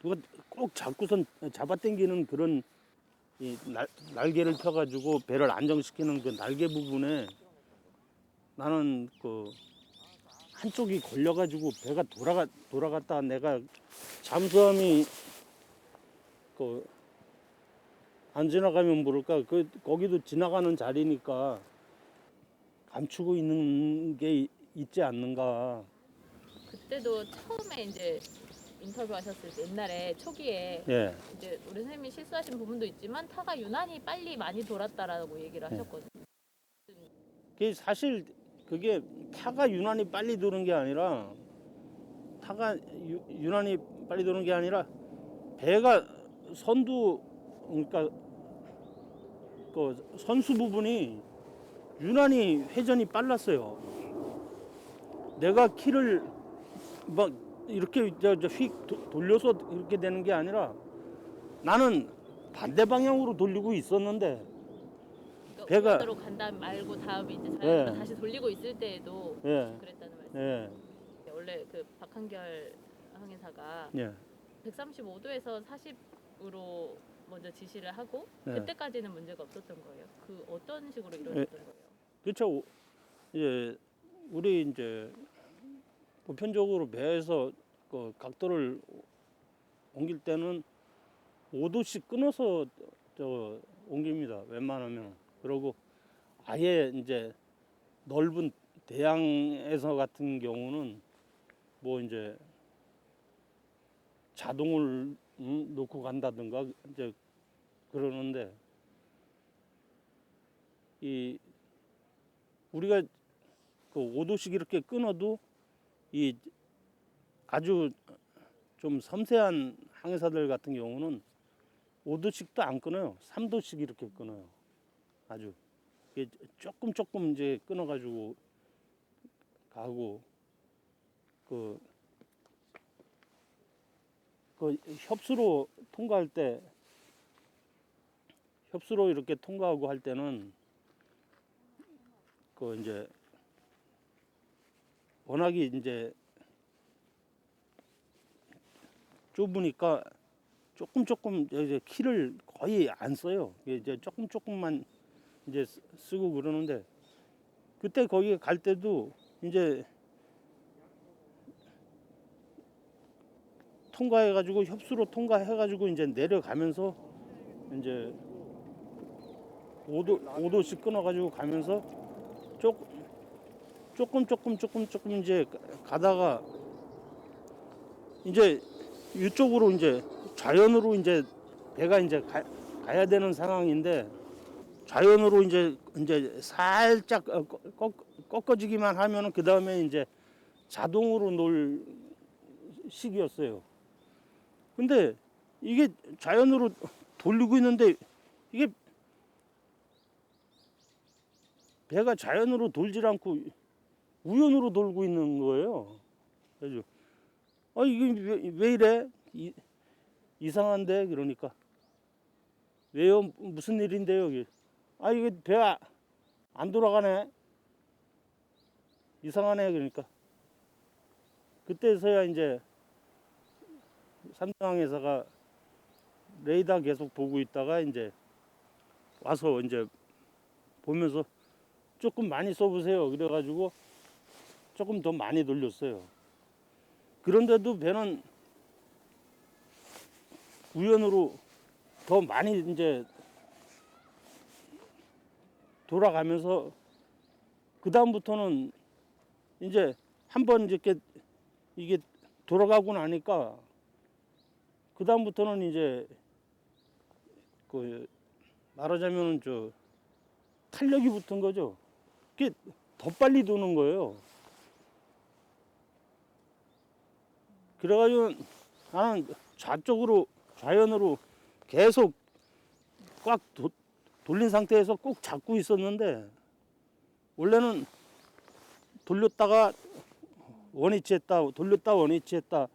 누가 꼭 잡고선 잡아당기는 그런 이 날개를 펴가지고 배를 안정시키는 그 날개 부분에 나는 그 한쪽이 걸려가지고 배가 돌아갔다 내가 잠수함이 그 안 지나가면 모를까 거기도 지나가는 자리니까 감추고 있는 게 있지 않는가. 그때도 처음에 이제 인터뷰하셨을 때 옛날에 초기에 예. 이제 우리 선생님이 실수하신 부분도 있지만 타가 유난히 빨리 많이 돌았다라고 얘기를 하셨거든요. 그게 사실 그게 타가 유난히 빨리 도는 게 아니라 타가 유난히 빨리 도는 게 아니라 배가 선두 그러니까 그 선수 부분이 유난히 회전이 빨랐어요. 내가 키를 막 이렇게 휙 돌려서 이렇게 되는 게 아니라 나는 반대 방향으로 돌리고 있었는데 그러니까 배가 우연으로 간다 말고 다음에 이제 자연스럽게 예. 다시 돌리고 있을 때에도 예. 그랬다는 말씀. 예. 원래 그 박한결 항해사가 예. 135도에서 40으로 먼저 지시를 하고 예. 그때까지는 문제가 없었던 거예요. 그 어떤 식으로 이루어졌던 거예요? 그렇죠. 이제 우리 이제 보편적으로 배에서 그 각도를 옮길 때는 5도씩 끊어서 옮깁니다. 웬만하면. 그러고 아예 이제 넓은 대양에서 같은 경우는 뭐 이제 자동을 놓고 간다든가 이제 그러는데 이 우리가 그 5도씩 이렇게 끊어도 이 아주 좀 섬세한 항해사들 같은 경우는 5도씩도 안 끊어요. 3도씩 이렇게 끊어요. 아주 조금 이제 끊어가지고 가고 그 협수로 통과할 때 협수로 이렇게 통과하고 할 때는 그 이제 워낙에 이제 좁으니까 조금 이제 키를 거의 안 써요. 이제 조금만 이제 쓰고 그러는데 그때 거기 갈 때도 이제 통과해가지고 협수로 통과해가지고 이제 내려가면서 이제 5도씩 끊어가지고 가면서 조금 이제 가다가 이제 이쪽으로 이제 좌연으로 이제 배가 이제 가야 되는 상황인데 좌연으로 이제 살짝 꺾어지기만 하면은 그 다음에 이제 자동으로 놓을 시기였어요. 근데 이게 자연으로 돌리고 있는데 이게 배가 자연으로 돌질 않고 우연으로 돌고 있는 거예요. 그래서 이게 왜 이래? 이상한데 그러니까 왜요? 무슨 일인데요? 이게 배 안 돌아가네. 이상하네 그러니까 그때서야 이제 삼성항해사가 레이더 계속 보고 있다가 이제 와서 이제 보면서 조금 많이 써보세요. 그래가지고 조금 더 많이 돌렸어요. 그런데도 배는 우연으로 더 많이 이제 돌아가면서 그 다음부터는 이제 한번 이렇게 이게 돌아가고 나니까 그 다음부터는 이제 그 말하자면은 탄력이 붙은 거죠. 그게 더 빨리 도는 거예요. 그래가지고 나는 좌연으로 계속 꽉 돌린 상태에서 꼭 잡고 있었는데 원래는 돌렸다가 원위치했다 돌렸다 원위치했다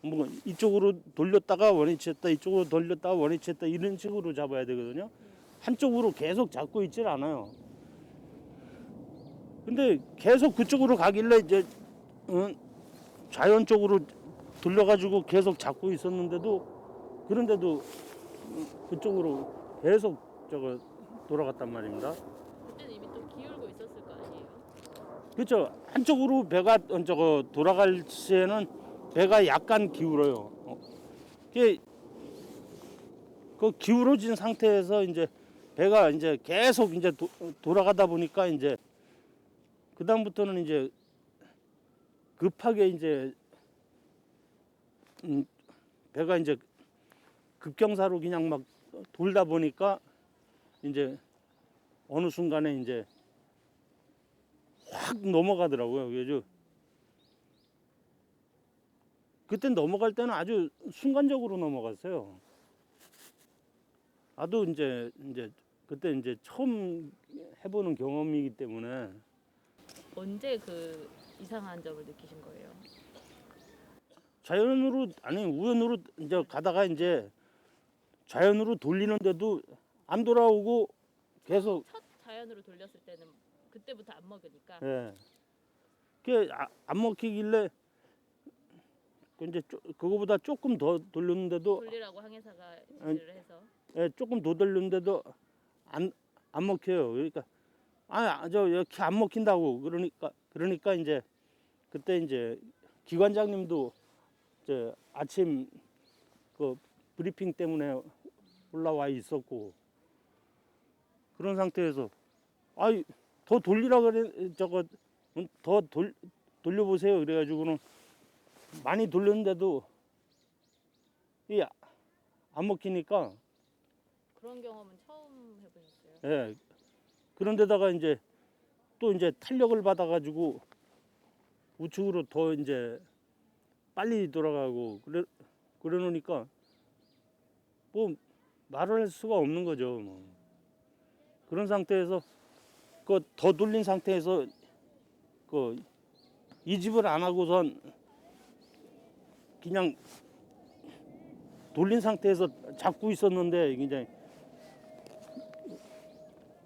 뭐 이쪽으로 돌렸다가 원위치했다 이쪽으로 돌렸다가 원위치했다 이런 식으로 잡아야 되거든요. 한쪽으로 계속 잡고 있질 않아요. 근데 계속 그쪽으로 가길래 이제 좌연 쪽으로 돌려가지고 계속 잡고 있었는데도 그런데도 그쪽으로 계속 저거 돌아갔단 말입니다. 그때는 이미 또 기울고 있었을 거 아니에요? 그렇죠. 한쪽으로 배가 저거 돌아갈 시에는 배가 약간 기울어요. 그게 그 기울어진 상태에서 이제 배가 이제 계속 이제 돌아가다 보니까 이제 그 다음부터는 이제 급하게 이제 배가 이제 급경사로 그냥 막 돌다 보니까 이제 어느 순간에 이제 확 넘어가더라고요. 그래서 그때 넘어갈 때는 아주 순간적으로 넘어갔어요. 나도 이제 그때 이제 처음 해보는 경험이기 때문에. 언제 그 이상한 점을 느끼신 거예요? 자연으로 아니 우연으로 이제 가다가 이제 자연으로 돌리는데도 안 돌아오고 계속. 첫 자연으로 돌렸을 때는 그때부터 안 먹으니까. 예. 그게 안 먹히길래 이제 그거보다 조금 더 돌렸는데도 돌리라고 항해사가 지시를 해서. 예, 조금 더 돌렸는데도 안 먹혀요. 그러니까 저 이렇게 안 먹힌다고 그러니까 이제 그때 이제 기관장님도 저 아침 그 브리핑 때문에 올라와 있었고 그런 상태에서 더 돌리라 그래 저거 더 돌려보세요 그래가지고는 많이 돌렸는데도 이 안 먹히니까. 그런 경험은 처음 해보셨어요? 예. 그런데다가 이제 또 이제 탄력을 받아가지고 우측으로 더 이제 빨리 돌아가고 그래 놓으니까 뭐 말을 할 수가 없는 거죠. 뭐. 그런 상태에서 그 더 돌린 상태에서 그 이집을 안 하고선 그냥 돌린 상태에서 잡고 있었는데 굉장히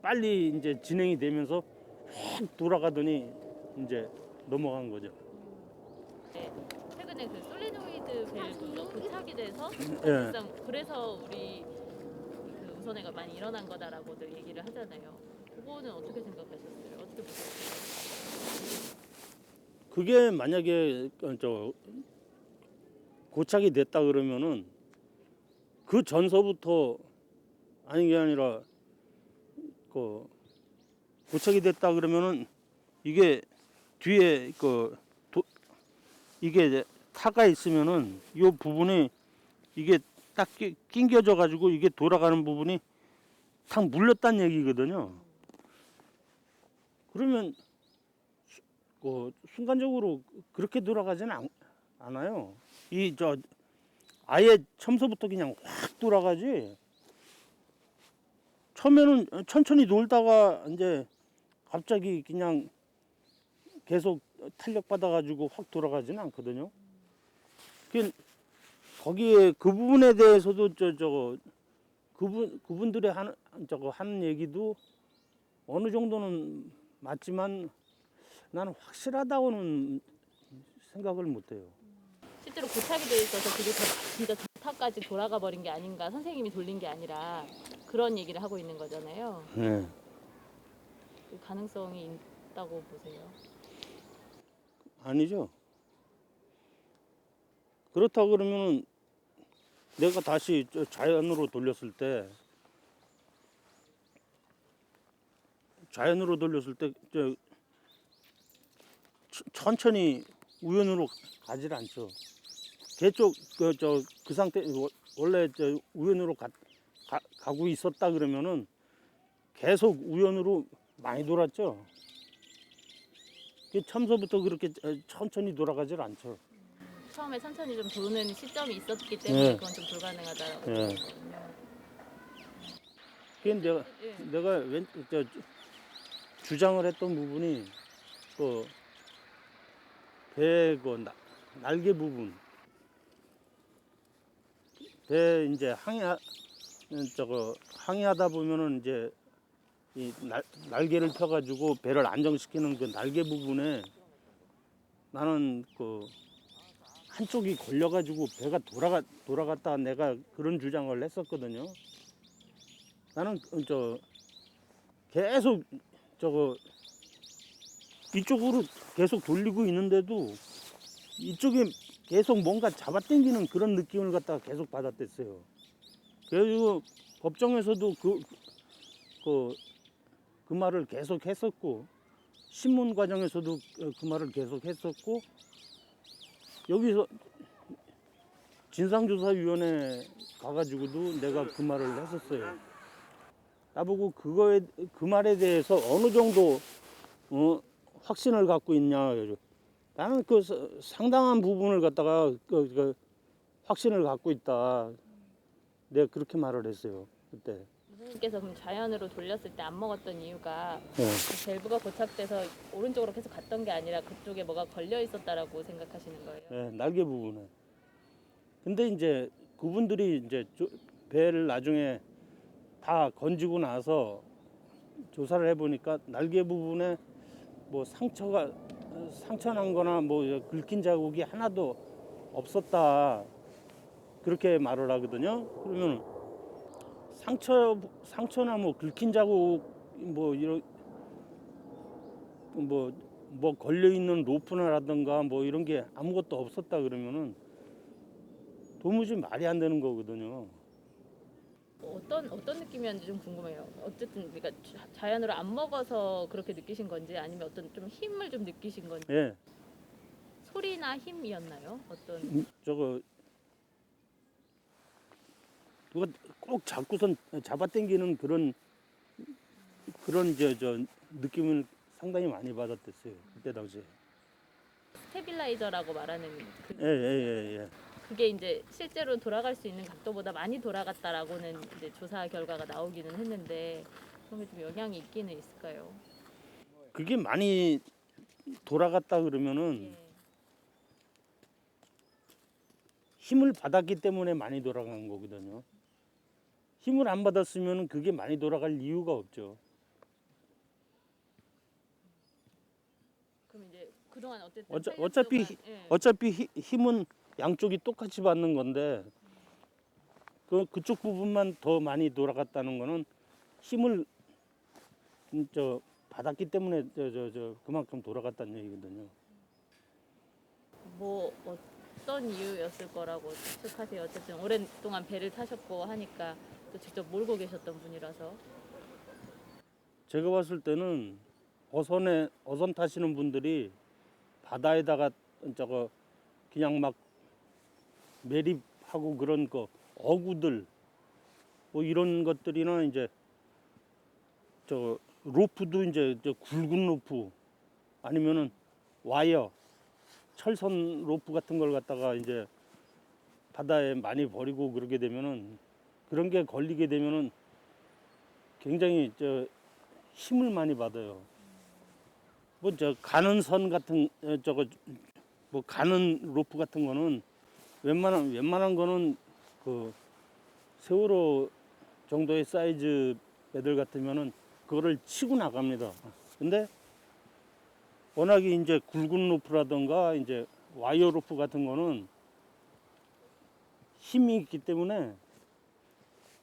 빨리 이제 진행이 되면서 확 돌아가더니 이제 넘어간 거죠. 네. 최근에 그 솔리노이드 밸브가 도착이 돼서 예. 그래서 우리 그 우선회가 많이 일어난 거다라고들 얘기를 하잖아요. 그거는 어떻게 생각하셨어요? 어떻게 보셨어요? 그게 만약에 저 고착이 됐다 그러면은 그 전서부터 아닌 게 아니라 그 고착이 됐다 그러면은 이게 뒤에 이게 타가 있으면은 이 부분이 이게 딱 낑겨져 가지고 이게 돌아가는 부분이 탁 물렸다는 얘기거든요. 그러면 순간적으로 그렇게 돌아가지는 않아요. 아예 처음서부터 그냥 확 돌아가지. 처음에는 천천히 놀다가 이제 갑자기 그냥 계속 탄력 받아가지고 확 돌아가지는 않거든요. 거기에 그 부분에 대해서도 그분들의 하는 얘기도 어느 정도는 맞지만 나는 확실하다고는 생각을 못해요. 실제로 고착이 돼 있어서 그게 진짜 저타까지 돌아가 버린 게 아닌가, 선생님이 돌린 게 아니라 그런 얘기를 하고 있는 거잖아요. 네. 그 가능성이 있다고 보세요? 아니죠. 그렇다고 그러면 내가 다시 자연으로 돌렸을 때 천천히 우연으로 가질 않죠. 개쪽 그 상태 원래 우연으로 가고 있었다 그러면은 계속 우연으로 많이 돌았죠. 처음서부터 그렇게 천천히 돌아가질 않죠. 처음에 천천히 좀 도는 시점이 있었기 때문에 네. 그건 좀 불가능하다라고 네. 생각하거든요. 그게 예. 내가 주장을 했던 부분이 배 날개 부분, 배 이제 항해하다 보면은 이제 이 날개를 펴가지고 배를 안정시키는 그 날개 부분에 나는 한쪽이 걸려가지고 배가 돌아갔다 내가 그런 주장을 했었거든요. 나는 계속 이쪽으로 계속 돌리고 있는데도 이쪽에 계속 뭔가 잡아당기는 그런 느낌을 갖다가 계속 받았댔어요. 그래가지고 법정에서도 그 말을 계속 했었고, 신문 과정에서도 그 말을 계속 했었고, 여기서 진상조사위원회 가가지고도 내가 그 말을 했었어요. 나보고 그 말에 대해서 어느 정도 확신을 갖고 있냐. 나는 그 상당한 부분을 갖다가 확신을 갖고 있다. 내가 그렇게 말을 했어요. 그때. 선생님께서 그럼 자연으로 돌렸을 때 안 먹었던 이유가 네. 그 밸브가 고착돼서 오른쪽으로 계속 갔던 게 아니라 그쪽에 뭐가 걸려 있었다라고 생각하시는 거예요? 네, 날개 부분에. 근데 이제 그분들이 이제 배를 나중에 다 건지고 나서 조사를 해보니까 날개 부분에 뭐 상처 난 거나 뭐 긁힌 자국이 하나도 없었다. 그렇게 말을 하거든요. 그러면 상처나 뭐 긁힌 자국 뭐 이런 뭐 걸려 있는 로프나라든가 뭐 이런 게 아무것도 없었다 그러면은 도무지 말이 안 되는 거거든요. 어떤 느낌이었는지 좀 궁금해요. 어쨌든 그러니까 자연으로 안 먹어서 그렇게 느끼신 건지 아니면 어떤 좀 힘을 좀 느끼신 건지. 예, 소리나 힘이었나요? 어떤 누가 꼭 잡고선 잡아당기는 그런 저 느낌을 상당히 많이 받았댔어요. 그때 당시에. 스테빌라이저라고 말하는 예. 그게 이제 실제로 돌아갈 수 있는 각도보다 많이 돌아갔다라고는 이제 조사 결과가 나오기는 했는데 그런 게 좀 영향이 있기는 있을까요? 그게 많이 돌아갔다 그러면은 예. 힘을 받았기 때문에 많이 돌아간 거거든요. 힘을 안 받았으면 그게 많이 돌아갈 이유가 없죠. 그럼 이제 그동안 어쨌든 어차피 8년 동안, 예. 어차피 힘은 양쪽이 똑같이 받는 건데 그쪽 부분만 더 많이 돌아갔다는 거는 힘을 받았기 때문에 그만큼 돌아갔다는 얘기거든요. 뭐 어떤 이유였을 거라고 추측하세요? 어쨌든 오랫동안 배를 타셨고 하니까 또 직접 몰고 계셨던 분이라서. 제가 봤을 때는 어선 타시는 분들이 바다에다가 그냥 막 매립하고 그런 거 어구들 뭐 이런 것들이나 이제 로프도 이제 굵은 로프 아니면은 와이어 철선 로프 같은 걸 갖다가 이제 바다에 많이 버리고 그러게 되면은 그런 게 걸리게 되면은 굉장히 힘을 많이 받아요. 뭐 가는 선 같은 뭐 가는 로프 같은 거는 웬만한 거는 그 세월호 정도의 사이즈 배들 같으면은 그거를 치고 나갑니다. 근데 워낙에 이제 굵은 로프라든가 이제 와이어 로프 같은 거는 힘이 있기 때문에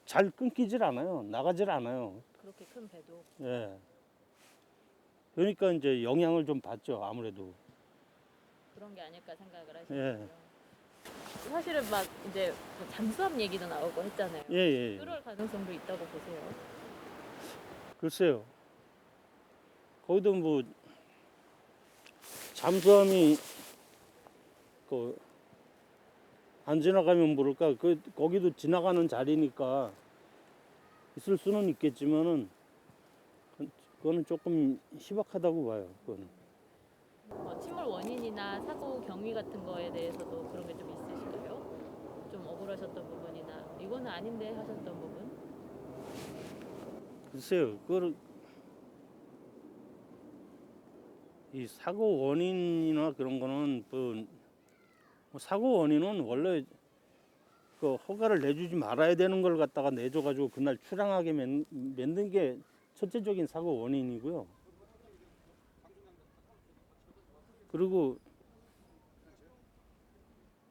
잘 끊기질 않아요. 나가질 않아요. 그렇게 큰 배도. 예. 그러니까 이제 영향을 좀 받죠. 아무래도. 그런 게 아닐까 생각을 하시는 예. 거예요. 사실은 막 이제 뭐 잠수함 얘기도 나오고 했잖아요. 예. 그럴 가능성도 있다고 보세요. 글쎄요. 거기도 뭐 잠수함이 안 지나가면 모를까. 거기도 지나가는 자리니까 있을 수는 있겠지만은 그거는 조금 희박하다고 봐요. 그거는. 침몰 원인이나 사고 경위 같은 거에 대해서도 그런 게 좀 있으실까요? 좀 억울하셨던 부분이나 이거는 아닌데 하셨던 부분? 글쎄요. 이 사고 원인이나 그런 거는 뭐 사고 원인은 원래 그 허가를 내주지 말아야 되는 걸 갖다가 내줘가지고 그날 출항하게 만든 게 첫째적인 사고 원인이고요. 그리고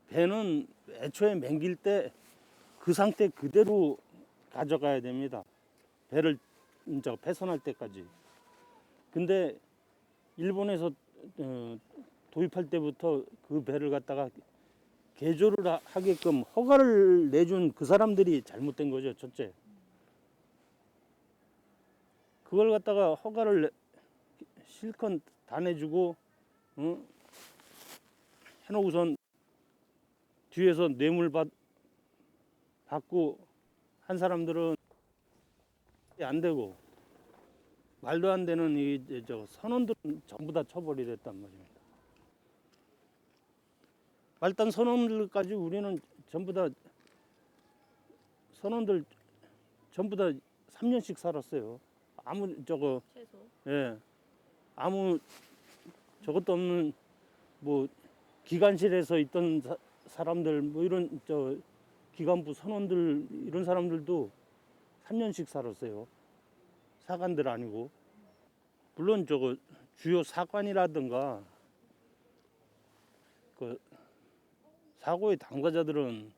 배는 애초에 맹길 때 그 상태 그대로 가져가야 됩니다. 배를 이제 폐선할 때까지. 근데 일본에서 도입할 때부터 그 배를 갖다가 개조를 하게끔 허가를 내준 그 사람들이 잘못된 거죠. 첫째. 그걸 갖다가 허가를 실컷 다 내주고 해놓고선 뒤에서 뇌물 받고 한 사람들은 안 되고 말도 안 되는 저 선원들은 전부 다 처벌이 됐단 말입니다. 말단 선원들까지 우리는 전부 다 선원들 전부 다 3년씩 살았어요. 아무 저거 최소. 예 아무 저것도 없는 뭐 기관실에서 있던 사람들 뭐 이런 저 기관부 선원들 이런 사람들도 3년씩 살았어요. 사관들 아니고 물론 저거 주요 사관이라든가 그 사고의 당사자들은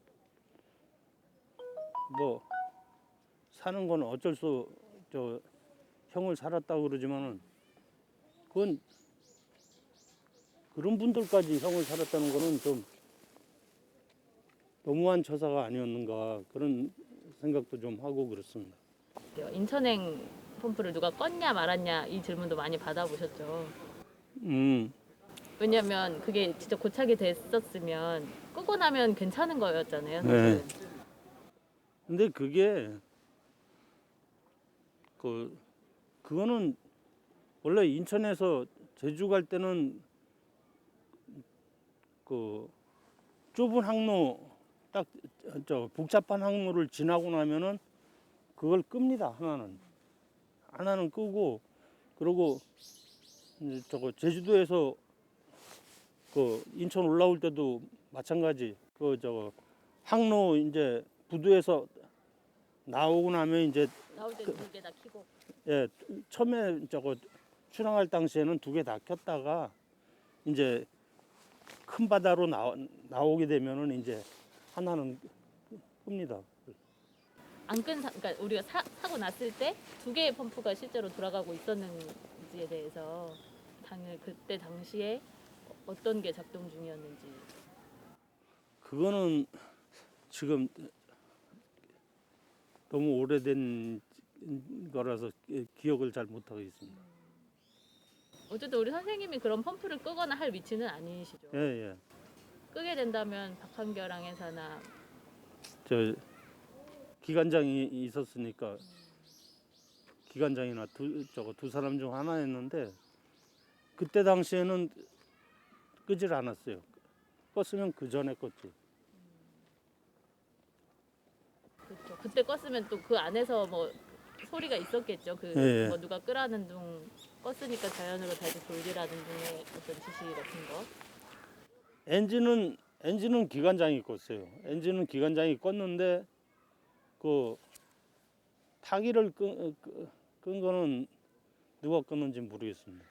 뭐 사는 건 어쩔 수 저 형을 살았다고 그러지만은 그건 그런 분들까지 형을 살았다는 거는 좀 너무한 처사가 아니었는가 그런 생각도 좀 하고 그렇습니다. 인천행 펌프를 누가 껐냐 말았냐 이 질문도 많이 받아보셨죠. 왜냐면 그게 진짜 고착이 됐었으면 끄고 나면 괜찮은 거였잖아요. 네. 사실. 근데 그게 그거는 원래 인천에서 제주 갈 때는 그 좁은 항로 딱 저 복잡한 항로를 지나고 나면은 그걸 끕니다. 하나는 끄고 그리고 이제 저거 제주도에서 그 인천 올라올 때도 마찬가지 그 저거 항로 이제 부두에서 나오고 나면 이제 나올 때 두 개 다 켜고. 예 처음에 저거 출항할 당시에는 두 개 다 켰다가 이제 큰 바다로 나오게 되면은 이제 하나는 끕니다. 그러니까 우리가 사고 났을 때 두 개의 펌프가 실제로 돌아가고 있었는지에 대해서 그때 당시에 어떤 게 작동 중이었는지. 그거는 지금 너무 오래된 거라서 기억을 잘 못하고 있습니다. 어쨌든 우리 선생님이 그런 펌프를 끄거나 할 위치는 아니시죠. 예, 예. 끄게 된다면 박한결 항해사나 저 기관장이 있었으니까 기관장이나 두 사람 중 하나였는데 그때 당시에는 끄질 않았어요. 껐으면 그 전에 껐지. 그렇죠. 그때 껐으면 또 그 안에서 뭐 소리가 있었겠죠. 예. 뭐 누가 끄라는 둥 껐으니까 자연으로 다시 돌리라는 둥의 어떤 지시 같은 거. 엔진은 기관장이 껐어요. 엔진은 기관장이 껐는데 그 타기를 끈 거는 누가 껐는지 모르겠습니다.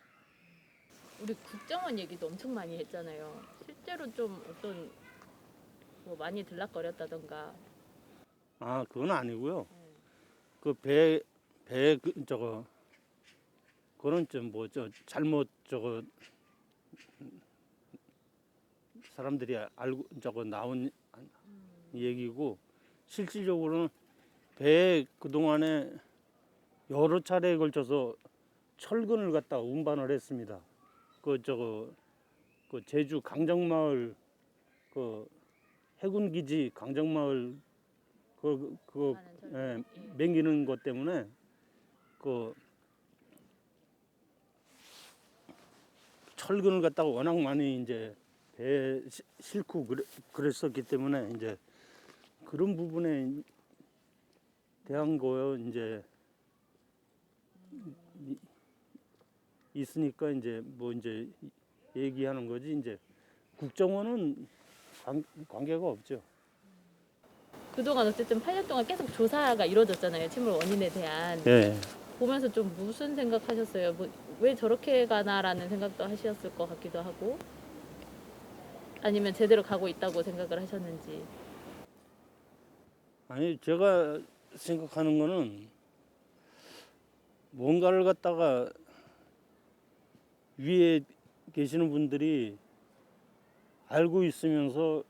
우리 국정원 얘기도 엄청 많이 했잖아요. 실제로 좀 어떤 뭐 많이 들락거렸다던가. 아 그건 아니고요. 네. 그 저거 그런 좀 뭐 저 잘못 저거 사람들이 알고 저거 나온 얘기고 실질적으로는 배에 그 동안에 여러 차례에 걸쳐서 철근을 갖다 운반을 했습니다. 그 제주 강정마을 그 해군기지 강정마을 그거 많은 맹기는 것 때문에 그 철근을 갖다가 워낙 많이 이제 배에 싣고 그랬었기 때문에 이제 그런 부분에 대한 거요 이제 있으니까 이제 뭐 이제 얘기하는 거지 이제 국정원은 관계가 없죠. 그동안 어쨌든 8년 동안 계속 조사가 이루어졌잖아요. 침몰 원인에 대한. 네. 보면서 좀 무슨 생각하셨어요? 뭐 왜 저렇게 가나라는 생각도 하셨을 것 같기도 하고. 아니면 제대로 가고 있다고 생각을 하셨는지. 아니 제가 생각하는 거는 뭔가를 갖다가 위에 계시는 분들이 알고 있으면서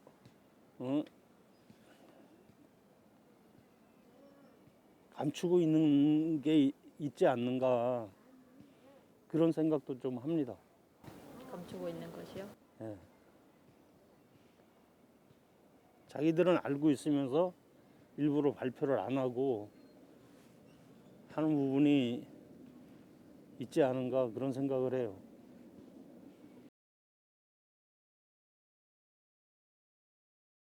감추고 있는 게 있지 않는가 그런 생각도 좀 합니다. 감추고 있는 것이요? 예. 자기들은 알고 있으면서 일부러 발표를 안 하고 하는 부분이 있지 않은가 그런 생각을 해요.